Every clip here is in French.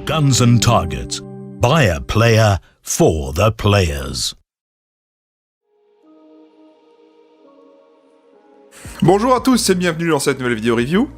Guns and Targets. By a player for the players. Bonjour à tous et bienvenue dans cette nouvelle vidéo review.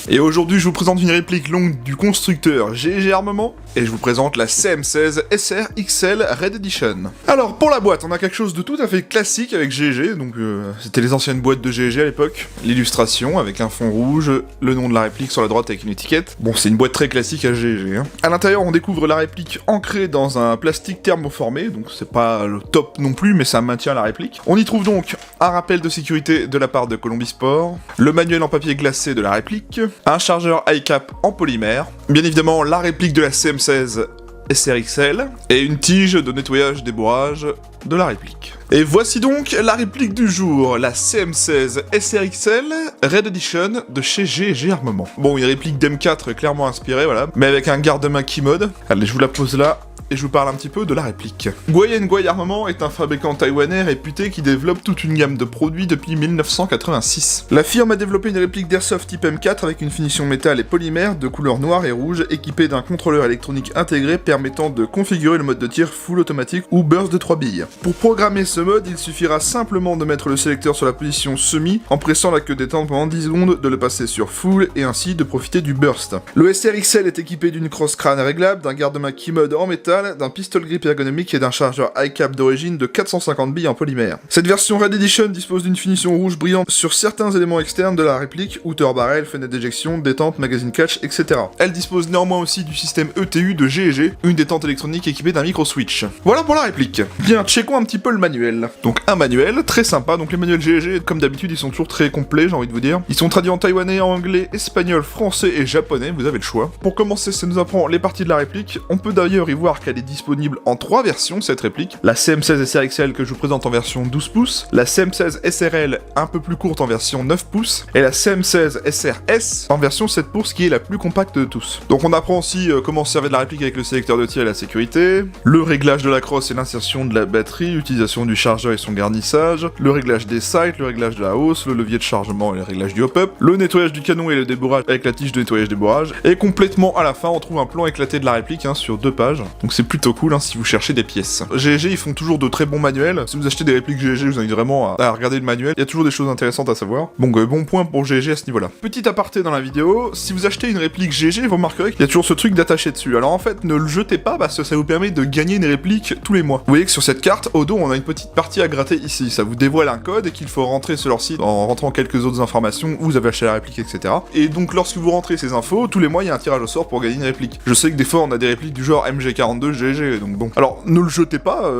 Et aujourd'hui je vous présente une réplique longue du constructeur GG Armement et je vous présente la CM16 SR-XL Red Edition. Alors pour la boîte, on a quelque chose de tout à fait classique avec GG, donc c'était les anciennes boîtes de GG à l'époque. L'illustration avec un fond rouge, le nom de la réplique sur la droite avec une étiquette. Bon, c'est une boîte très classique à GG. Hein. À l'intérieur, on découvre la réplique ancrée dans un plastique thermoformé, donc c'est pas le top non plus, mais ça maintient la réplique. On y trouve donc un rappel de sécurité de la part de Colombi Sport, le manuel en papier glacé de la réplique, un chargeur iCap en polymère, bien évidemment la réplique de la CM16 SR-XL, et une tige de nettoyage débourrage de la réplique. Et voici donc la réplique du jour, la CM16 SR-XL Red Edition de chez GG Armement. Bon, une réplique d'M4 clairement inspirée, voilà, mais avec un garde-main Keymode. Allez, je vous la pose là. Et je vous parle un petit peu de la réplique. Guai Armement est un fabricant taïwanais réputé qui développe toute une gamme de produits depuis 1986. La firme a développé une réplique d'Airsoft type M4 avec une finition métal et polymère de couleur noire et rouge équipée d'un contrôleur électronique intégré permettant de configurer le mode de tir full automatique ou burst de 3 billes. Pour programmer ce mode, il suffira simplement de mettre le sélecteur sur la position semi en pressant la queue détente pendant 10 secondes, de le passer sur full et ainsi de profiter du burst. Le SR-XL est équipé d'une crosse crâne réglable, d'un garde-main Keymode en métal, d'un pistol grip ergonomique et d'un chargeur iCap d'origine de 450 billes en polymère. Cette version Red Edition dispose d'une finition rouge brillante sur certains éléments externes de la réplique, outer barrel, fenêtre d'éjection, détente, magazine catch, etc. Elle dispose néanmoins aussi du système ETU de GG, une détente électronique équipée d'un micro-switch. Voilà pour la réplique. Bien, checkons un petit peu le manuel. Donc un manuel, très sympa, donc les manuels GG, comme d'habitude, ils sont toujours très complets, j'ai envie de vous dire. Ils sont traduits en taïwanais, anglais, espagnol, français et japonais, vous avez le choix. Pour commencer, ça nous apprend les parties de la réplique. On peut d'ailleurs y voir qu'elle est disponible en 3 versions, cette réplique. La CM16 SR-XL que je vous présente en version 12 pouces, la CM16 SRL un peu plus courte en version 9 pouces, et la CM16 SRS en version 7 pouces qui est la plus compacte de tous. Donc on apprend aussi comment se servir de la réplique avec le sélecteur de tir et la sécurité, le réglage de la crosse et l'insertion de la batterie, l'utilisation du chargeur et son garnissage, le réglage des sights, le réglage de la hausse, le levier de chargement et le réglage du hop-up, le nettoyage du canon et le débourrage avec la tige de nettoyage débourrage, et complètement à la fin on trouve un plan éclaté de la réplique sur 2 pages, donc c'est plutôt cool si vous cherchez des pièces. GG ils font toujours de très bons manuels, si vous achetez des répliques GG je vous invite vraiment à regarder le manuel, il y a toujours des choses intéressantes à savoir. Bon point pour GG à ce niveau là. Petit aparté dans la vidéo, si vous achetez une réplique GG vous remarquerez qu'il y a toujours ce truc d'attacher dessus, alors en fait ne le jetez pas parce que ça vous permet de gagner une réplique tous les mois. Vous voyez que sur cette carte, au dos on a une petite partie à gratter ici, ça vous dévoile un code et qu'il faut rentrer sur leur site en rentrant quelques autres informations où vous avez acheté la réplique, etc. Et donc lorsque vous rentrez ces infos, tous les mois il y a un tirage au sort pour gagner une réplique. Je sais que des fois on a des répliques du genre MG42 GG, donc bon. Alors ne le jetez pas,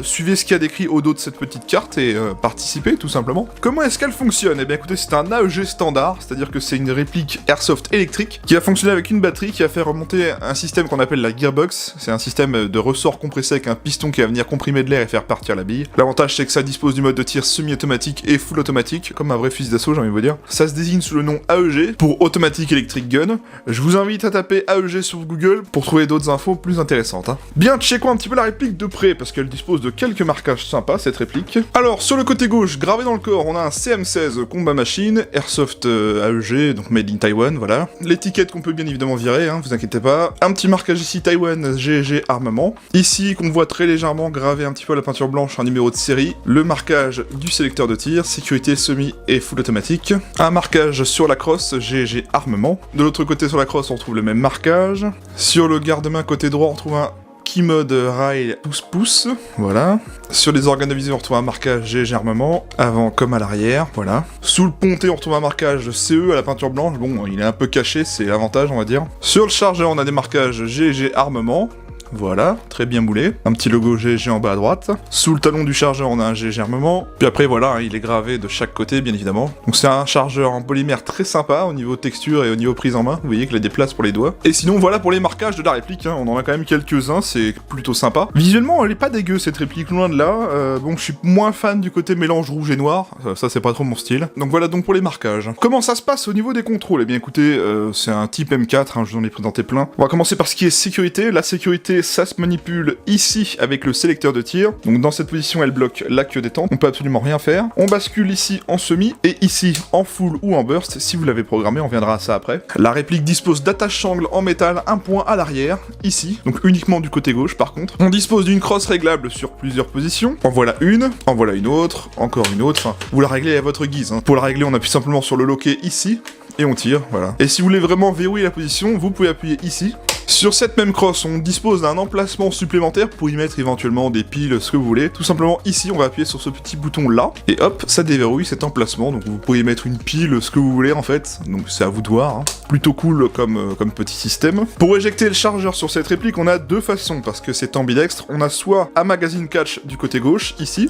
suivez ce qu'il y a décrit au dos de cette petite carte et participez tout simplement. Comment est-ce qu'elle fonctionne? Eh bien écoutez, c'est un AEG standard, c'est-à-dire que c'est une réplique Airsoft électrique qui va fonctionner avec une batterie qui va faire remonter un système qu'on appelle la gearbox. C'est un système de ressort compressé avec un piston qui va venir comprimer de l'air et faire partir la bille. L'avantage c'est que ça dispose du mode de tir semi-automatique et full automatique, comme un vrai fusil d'assaut j'ai envie de vous dire. Ça se désigne sous le nom AEG pour Automatic Electric Gun. Je vous invite à taper AEG sur Google pour trouver d'autres infos plus intéressantes. Bien, checkons un petit peu la réplique de près, parce qu'elle dispose de quelques marquages sympas, cette réplique. Alors, sur le côté gauche, gravé dans le corps, on a un CM16 Combat Machine, Airsoft AEG, donc Made in Taiwan, voilà. L'étiquette qu'on peut bien évidemment virer, vous inquiétez pas. Un petit marquage ici, Taïwan GG Armement. Ici, qu'on voit très légèrement gravé un petit peu à la peinture blanche, un numéro de série. Le marquage du sélecteur de tir, sécurité semi et full automatique. Un marquage sur la crosse, GG Armement. De l'autre côté sur la crosse, on trouve le même marquage. Sur le garde-main côté droit, on trouve un Keymode rail 12 pouces, voilà. Sur les organes de visée, on retrouve un marquage GG Armement, avant comme à l'arrière, voilà. Sous le ponté, on retrouve un marquage CE à la peinture blanche, bon, il est un peu caché, c'est l'avantage, on va dire. Sur le chargeur, on a des marquages GG Armement, Voilà, très bien moulé. Un petit logo GG en bas à droite. Sous le talon du chargeur, on a un GG armement. Puis après, voilà, il est gravé de chaque côté, bien évidemment. Donc c'est un chargeur en polymère très sympa au niveau texture et au niveau prise en main. Vous voyez qu'il a des places pour les doigts. Et sinon, voilà pour les marquages de la réplique. On en a quand même quelques-uns, c'est plutôt sympa. Visuellement, elle est pas dégueu cette réplique, loin de là. Bon, je suis moins fan du côté mélange rouge et noir. Ça, c'est pas trop mon style. Donc voilà donc pour les marquages. Comment ça se passe au niveau des contrôles? Eh bien écoutez, c'est un type M4, je vous en ai présenté plein. On va commencer par ce qui est sécurité. La sécurité côté, ça se manipule ici avec le sélecteur de tir. Donc dans cette position, elle bloque la queue détente. On peut absolument rien faire. On bascule ici en semi et ici en full ou en burst. Si vous l'avez programmé, on viendra à ça après. La réplique dispose d'attache-sangle en métal, un point à l'arrière, ici. Donc uniquement du côté gauche par contre. On dispose d'une crosse réglable sur plusieurs positions. En voilà une autre, encore une autre. Enfin, vous la réglez à votre guise. Pour la régler, on appuie simplement sur le loquet ici. Et on tire, voilà. Et si vous voulez vraiment verrouiller la position, vous pouvez appuyer ici. Sur cette même crosse, on dispose d'un emplacement supplémentaire pour y mettre éventuellement des piles, ce que vous voulez. Tout simplement ici, on va appuyer sur ce petit bouton là, et hop, ça déverrouille cet emplacement. Donc vous pouvez y mettre une pile, ce que vous voulez en fait. Donc c'est à vous de voir. Plutôt cool comme petit système. Pour éjecter le chargeur sur cette réplique, on a deux façons, parce que c'est ambidextre. On a soit un magazine catch du côté gauche, ici.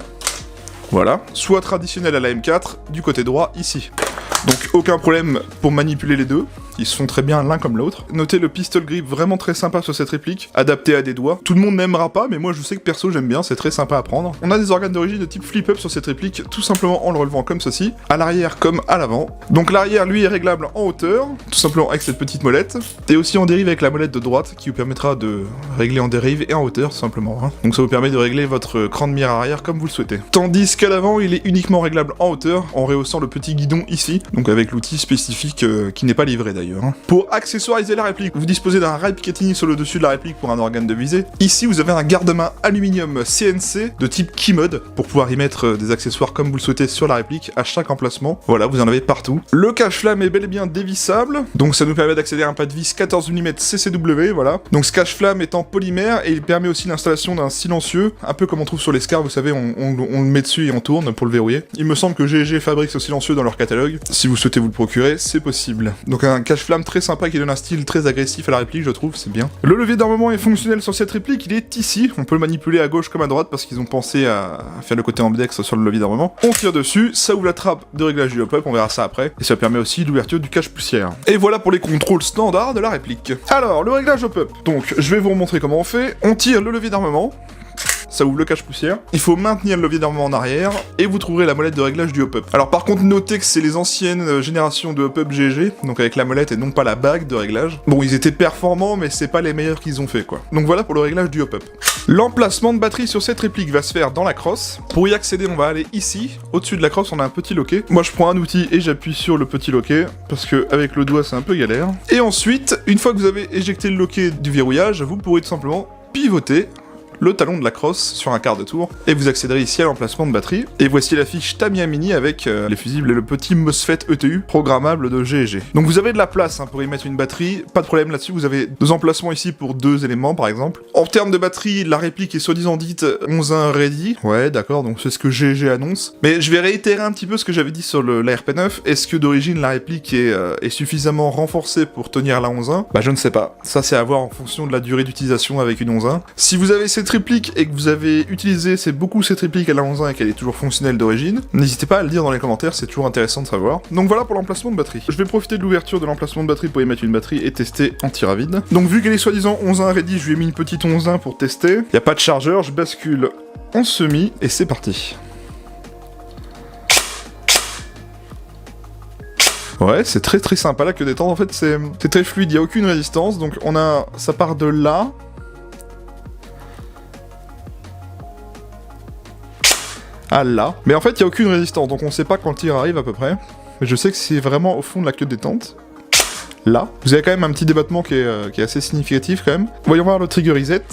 Voilà. Soit traditionnel à la M4, du côté droit, ici. Donc aucun problème pour manipuler les deux, ils sont très bien l'un comme l'autre. Notez le pistol grip vraiment très sympa sur cette réplique, adapté à des doigts. Tout le monde n'aimera pas, mais moi je sais que perso j'aime bien, c'est très sympa à prendre. On a des organes d'origine de type flip-up sur cette réplique, tout simplement en le relevant comme ceci, à l'arrière comme à l'avant. Donc l'arrière lui est réglable en hauteur, tout simplement avec cette petite molette, et aussi en dérive avec la molette de droite qui vous permettra de régler en dérive et en hauteur tout simplement. Donc ça vous permet de régler votre cran de mire arrière comme vous le souhaitez. Tandis qu'à l'avant il est uniquement réglable en hauteur, en rehaussant le petit guidon ici, donc avec l'outil spécifique qui n'est pas livré d'ailleurs. Pour accessoiriser la réplique, vous disposez d'un rail Picatinny sur le dessus de la réplique pour un organe de visée. Ici, vous avez un garde-main aluminium CNC de type Keymode pour pouvoir y mettre des accessoires comme vous le souhaitez sur la réplique à chaque emplacement. Voilà, vous en avez partout. Le cache-flamme est bel et bien dévissable, donc ça nous permet d'accéder à un pas de vis 14 mm CCW, voilà. Donc ce cache-flamme est en polymère et il permet aussi l'installation d'un silencieux, un peu comme on trouve sur les SCAR, vous savez, on le met dessus et on tourne pour le verrouiller. Il me semble que GG fabrique ce silencieux dans leur catalogue. Si vous souhaitez vous le procurer, c'est possible. Donc un cache-flamme très sympa qui donne un style très agressif à la réplique, je trouve, c'est bien. Le levier d'armement est fonctionnel sur cette réplique, il est ici, on peut le manipuler à gauche comme à droite parce qu'ils ont pensé à faire le côté ambidextre sur le levier d'armement. On tire dessus, ça ouvre la trappe de réglage du hop-up, on verra ça après, et ça permet aussi l'ouverture du cache-poussière. Et voilà pour les contrôles standards de la réplique. Alors, le réglage hop-up. Donc, je vais vous montrer comment on fait. On tire le levier d'armement. Ça ouvre le cache-poussière. Il faut maintenir le levier d'armement en arrière, et vous trouverez la molette de réglage du hop-up. Alors par contre, notez que c'est les anciennes générations de hop-up GG, donc avec la molette et non pas la bague de réglage. Bon, ils étaient performants, mais c'est pas les meilleurs qu'ils ont fait, quoi. Donc voilà pour le réglage du hop-up. L'emplacement de batterie sur cette réplique va se faire dans la crosse. Pour y accéder, on va aller ici. Au-dessus de la crosse, on a un petit loquet. Moi, je prends un outil et j'appuie sur le petit loquet, parce que avec le doigt, c'est un peu galère. Et ensuite, une fois que vous avez éjecté le loquet du verrouillage, vous pourrez tout simplement pivoter le talon de la crosse sur un quart de tour, et vous accéderez ici à l'emplacement de batterie. Et voici la fiche Tamiya Mini avec les fusibles et le petit MOSFET ETU programmable de GG. Donc vous avez de la place pour y mettre une batterie, pas de problème là-dessus, vous avez deux emplacements ici pour deux éléments par exemple. En termes de batterie, la réplique est soi-disant dite 11.1 ready, ouais d'accord, donc c'est ce que GG annonce. Mais je vais réitérer un petit peu ce que j'avais dit sur la RP9, est-ce que d'origine la réplique est suffisamment renforcée pour tenir la 11.1 ? Bah je ne sais pas, ça c'est à voir en fonction de la durée d'utilisation avec une 11.1. Si vous avez cette réplique et que vous avez utilisé beaucoup cette réplique à la 11.1 et qu'elle est toujours fonctionnelle d'origine, n'hésitez pas à le dire dans les commentaires, c'est toujours intéressant de savoir. Donc voilà pour l'emplacement de batterie. Je vais profiter de l'ouverture de l'emplacement de batterie pour y mettre une batterie et tester en tir à vide. Donc vu qu'elle est soi-disant 11.1 ready, je lui ai mis une petite 11.1 pour tester. Y a pas de chargeur, je bascule en semi et c'est parti. Ouais, c'est très très sympa la queue détente, en fait c'est très fluide, il n'y a aucune résistance, donc ça part de là. Ah là. Mais en fait, il n'y a aucune résistance, donc on sait pas quand le tir arrive à peu près. Mais je sais que c'est vraiment au fond de la queue de détente. Là. Vous avez quand même un petit débattement qui est assez significatif quand même. Voyons voir le trigger reset.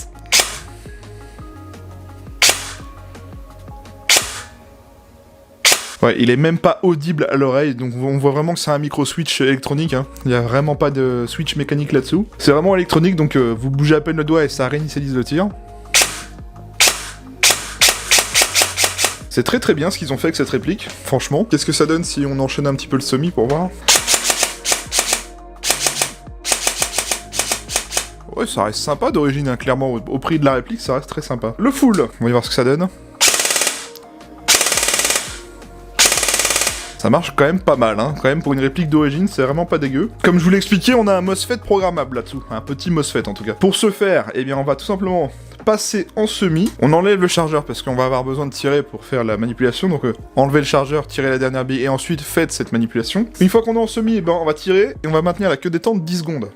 Ouais, il est même pas audible à l'oreille, donc on voit vraiment que c'est un micro-switch électronique, hein. Il y a vraiment pas de switch mécanique là-dessous. C'est vraiment électronique, donc vous bougez à peine le doigt et ça réinitialise le tir. C'est très très bien ce qu'ils ont fait avec cette réplique, franchement. Qu'est-ce que ça donne si on enchaîne un petit peu le semi pour voir ? Ouais, ça reste sympa d'origine, hein, clairement, au prix de la réplique, ça reste très sympa. Le full, on va y voir ce que ça donne. Ça marche quand même pas mal, hein. Quand même pour une réplique d'origine, c'est vraiment pas dégueu. Comme je vous l'ai expliqué, on a un MOSFET programmable là-dessous, un petit MOSFET en tout cas. Pour ce faire, eh bien on va tout simplement passer en semi, on enlève le chargeur parce qu'on va avoir besoin de tirer pour faire la manipulation, donc enlevez le chargeur, tirez la dernière bille et ensuite faites cette manipulation. Une fois qu'on est en semi, eh ben, on va tirer et on va maintenir la queue détente 10 secondes.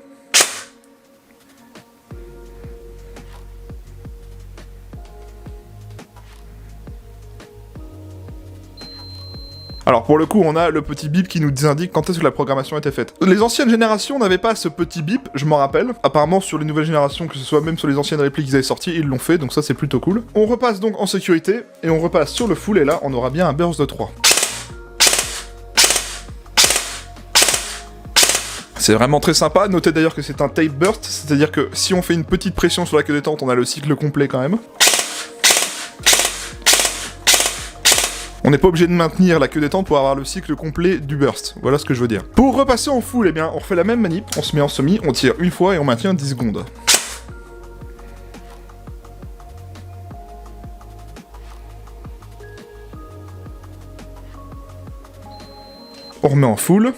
Alors pour le coup, on a le petit bip qui nous indique quand est-ce que la programmation était faite. Les anciennes générations n'avaient pas ce petit bip, je m'en rappelle. Apparemment sur les nouvelles générations, que ce soit même sur les anciennes répliques qu'ils avaient sorties, ils l'ont fait, donc ça c'est plutôt cool. On repasse donc en sécurité, et on repasse sur le full, et là on aura bien un burst de 3. C'est vraiment très sympa, notez d'ailleurs que c'est un tape burst, c'est-à-dire que si on fait une petite pression sur la queue détente, on a le cycle complet quand même. On n'est pas obligé de maintenir la queue détente pour avoir le cycle complet du burst, voilà ce que je veux dire. Pour repasser en full, eh bien, on refait la même manip, on se met en semi, on tire une fois et on maintient 10 secondes. On remet en full.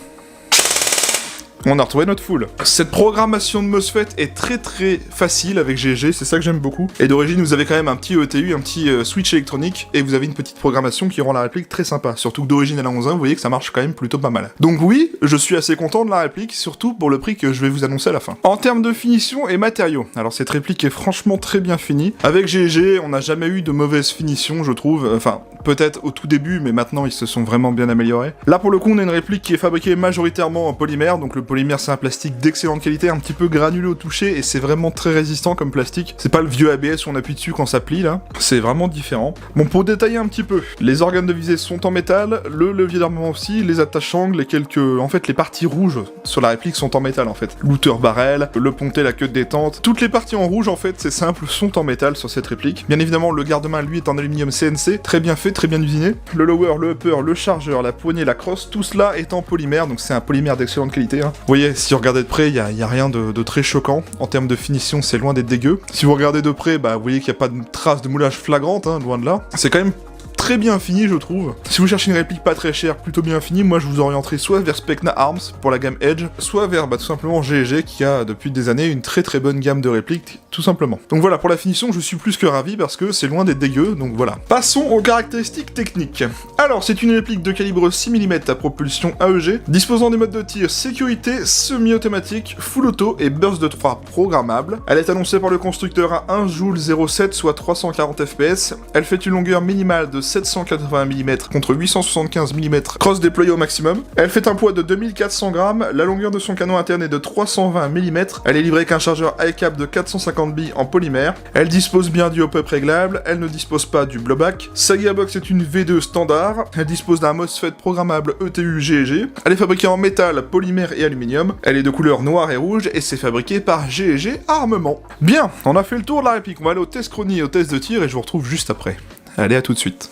On a retrouvé notre full. Cette programmation de MOSFET est très facile avec GG, c'est ça que j'aime beaucoup. Et d'origine, vous avez quand même un petit ETU, un petit switch électronique, et vous avez une petite programmation qui rend la réplique très sympa. Surtout que d'origine à la 11.1, vous voyez que ça marche quand même plutôt pas mal. Donc oui, je suis assez content de la réplique, surtout pour le prix que je vais vous annoncer à la fin. En termes de finition et matériaux, alors cette réplique est franchement très bien finie. Avec GG, on n'a jamais eu de mauvaise finition, je trouve. Enfin, peut-être au tout début, mais maintenant ils se sont vraiment bien améliorés. Là pour le coup, on a une réplique qui est fabriquée majoritairement en polymère, donc le polymère c'est un plastique d'excellente qualité, un petit peu granulé au toucher, et c'est vraiment très résistant comme plastique. C'est pas le vieux ABS où on appuie dessus quand ça plie là, c'est vraiment différent. Bon, pour détailler un petit peu, les organes de visée sont en métal, le levier d'armement aussi, les attaches-angles, et quelques... En fait, les parties rouges sur la réplique sont en métal en fait. L'outer barrel, le pontet, la queue de détente, toutes les parties en rouge en fait, c'est simple, sont en métal sur cette réplique. Bien évidemment, le garde-main lui est en aluminium CNC, très bien fait, très bien usiné. Le lower, le upper, le chargeur, la poignée, la crosse, tout cela est en polymère, donc c'est un polymère d'excellente qualité. Hein. Vous voyez, si vous regardez de près, il y a rien de très choquant. En termes de finition, c'est loin d'être dégueu. Si vous regardez de près, bah vous voyez qu'il n'y a pas de trace de moulage flagrante, hein, loin de là. C'est quand même très bien fini, je trouve. Si vous cherchez une réplique pas très chère, plutôt bien finie, moi je vous orienterai soit vers Specna Arms pour la gamme Edge, soit vers tout simplement GG qui a depuis des années une très bonne gamme de répliques, tout simplement. Donc voilà, pour la finition, je suis plus que ravi parce que c'est loin d'être dégueu, donc voilà. Passons aux caractéristiques techniques. Alors, c'est une réplique de calibre 6 mm à propulsion AEG, disposant des modes de tir sécurité, semi-automatique, full auto et burst de 3 programmable. Elle est annoncée par le constructeur à 1 Joule 0,7, soit 340 fps. Elle fait une longueur minimale de 780 mm contre 875 mm cross déployé au maximum. Elle fait un poids de 2400 grammes, la longueur de son canon interne est de 320 mm, elle est livrée qu'un chargeur high-cap de 450 billes en polymère, elle dispose bien du hop-up réglable, elle ne dispose pas du blowback, sa gearbox est une V2 standard, elle dispose d'un MOSFET programmable ETU GEG, elle est fabriquée en métal, polymère et aluminium, elle est de couleur noire et rouge et c'est fabriqué par GEG Armement. Bien, on a fait le tour de la réplique, on va aller au test chronie et au test de tir et je vous retrouve juste après. Allez, à tout de suite.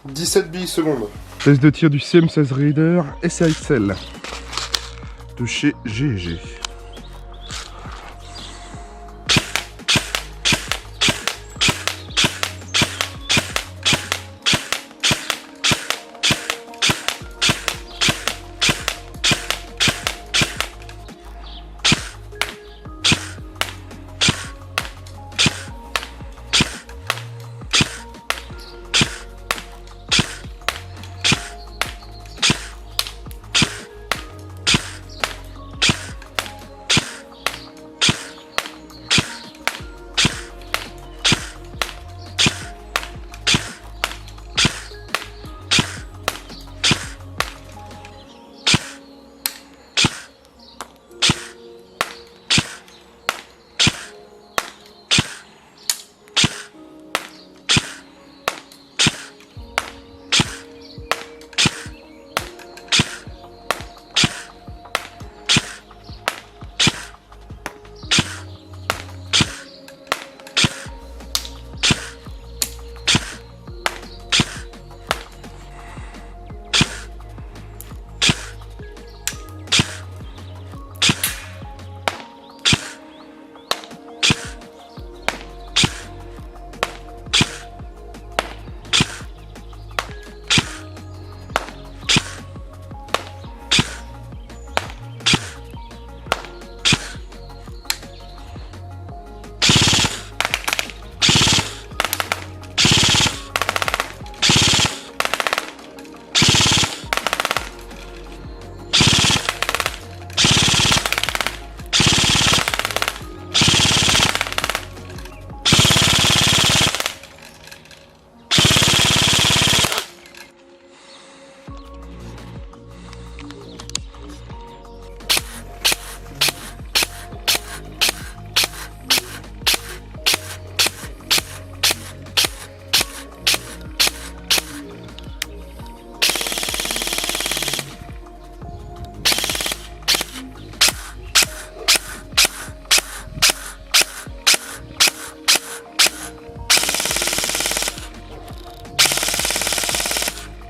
« 17 billes secondes. Test de tir du CM16 Raider SAXL de chez GG.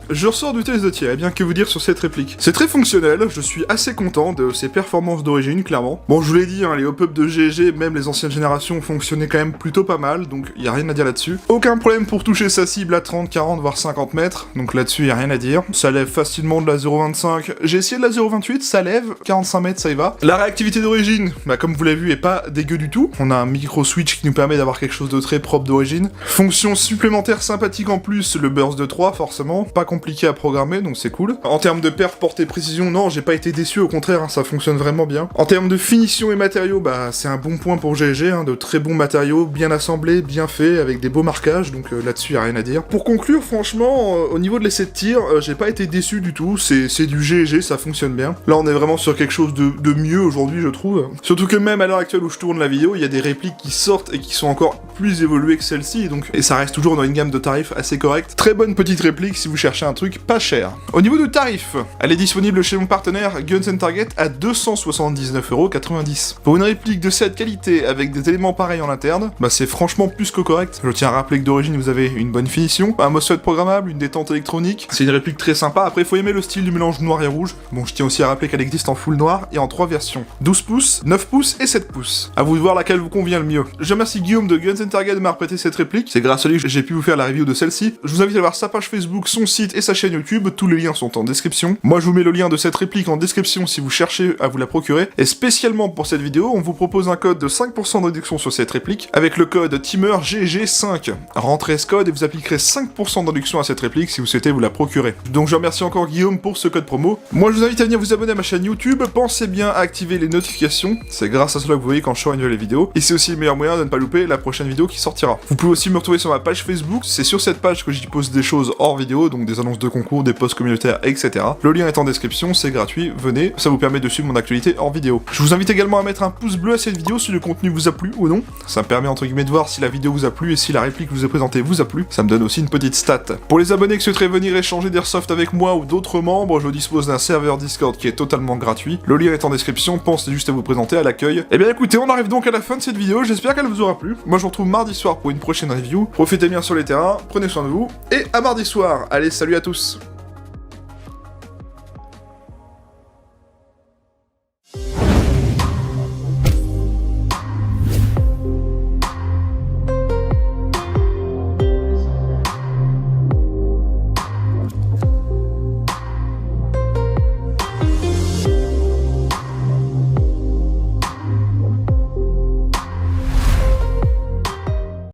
je ressors du test de tir, et bien que vous dire sur cette réplique. C'est très fonctionnel, je suis assez content de ses performances d'origine, clairement. Bon, je vous l'ai dit, hein, les hop-up de GG, même les anciennes générations, fonctionnaient quand même plutôt pas mal, donc y a rien à dire là-dessus. Aucun problème pour toucher sa cible à 30, 40, voire 50 mètres, donc là-dessus y a rien à dire. Ça lève facilement de la 0,25, j'ai essayé de la 0,28, ça lève, 45 mètres ça y va. La réactivité d'origine, bah comme vous l'avez vu, est pas dégueu du tout. On a un micro switch qui nous permet d'avoir quelque chose de très propre d'origine. Fonction supplémentaire sympathique en plus, le burst de 3 forcément, pas compliqué à programmer donc c'est cool. En termes de perf, portée, précision, non j'ai pas été déçu, au contraire hein, ça fonctionne vraiment bien. En termes de finition et matériaux, bah c'est un bon point pour GG, hein, de très bons matériaux, bien assemblés, bien faits, avec des beaux marquages, donc là-dessus y a rien à dire. Pour conclure, franchement, au niveau de l'essai de tir, j'ai pas été déçu du tout, c'est du GG, ça fonctionne bien. Là on est vraiment sur quelque chose de mieux aujourd'hui je trouve. Surtout que même à l'heure actuelle où je tourne la vidéo, il y a des répliques qui sortent et qui sont encore plus évoluées que celle-ci, et ça reste toujours dans une gamme de tarifs assez correcte. Très bonne petite réplique si vous cherchez un truc pas cher. Au niveau du tarif, elle est disponible chez mon partenaire Guns & Target à 279,90€. Pour une réplique de cette qualité avec des éléments pareils en interne, bah c'est franchement plus que correct. Je tiens à rappeler que d'origine vous avez une bonne finition, un MOSFET programmable, une détente électronique, c'est une réplique très sympa. Après faut aimer le style du mélange noir et rouge. Bon, je tiens aussi à rappeler qu'elle existe en full noir et en 3 versions, 12 pouces, 9 pouces et 7 pouces. À vous de voir laquelle vous convient le mieux. Je remercie Guillaume de Guns & Target de m'avoir prêté cette réplique, c'est grâce à lui que j'ai pu vous faire la review de celle-ci. Je vous invite à voir sa page Facebook, son site et sa chaîne YouTube, tous les liens sont en description. Moi je vous mets le lien de cette réplique en description si vous cherchez à vous la procurer, et spécialement pour cette vidéo, on vous propose un code de 5% de réduction sur cette réplique, avec le code TEAMERGG5. Rentrez ce code et vous appliquerez 5% de réduction à cette réplique si vous souhaitez vous la procurer. Donc je remercie encore Guillaume pour ce code promo. Moi je vous invite à venir vous abonner à ma chaîne YouTube, pensez bien à activer les notifications, c'est grâce à cela que vous voyez quand je sors une nouvelle vidéo, et c'est aussi le meilleur moyen de ne pas louper la prochaine vidéo qui sortira. Vous pouvez aussi me retrouver sur ma page Facebook, c'est sur cette page que j'y poste des choses hors vidéo, donc des annonces de concours, des posts communautaires, etc. Le lien est en description, c'est gratuit, venez, ça vous permet de suivre mon actualité hors vidéo. Je vous invite également à mettre un pouce bleu à cette vidéo si le contenu vous a plu ou non, ça me permet entre guillemets de voir si la vidéo vous a plu et si la réplique que je vous ai présentée vous a plu, ça me donne aussi une petite stat. Pour les abonnés qui souhaiteraient venir échanger d'airsoft avec moi ou d'autres membres, je dispose d'un serveur Discord qui est totalement gratuit, le lien est en description, pensez juste à vous présenter à l'accueil. Et bien écoutez, on arrive donc à la fin de cette vidéo, j'espère qu'elle vous aura plu. Moi je vous retrouve mardi soir pour une prochaine review, profitez bien sur les terrains, prenez soin de vous, et à mardi soir. Allez, salut à tous.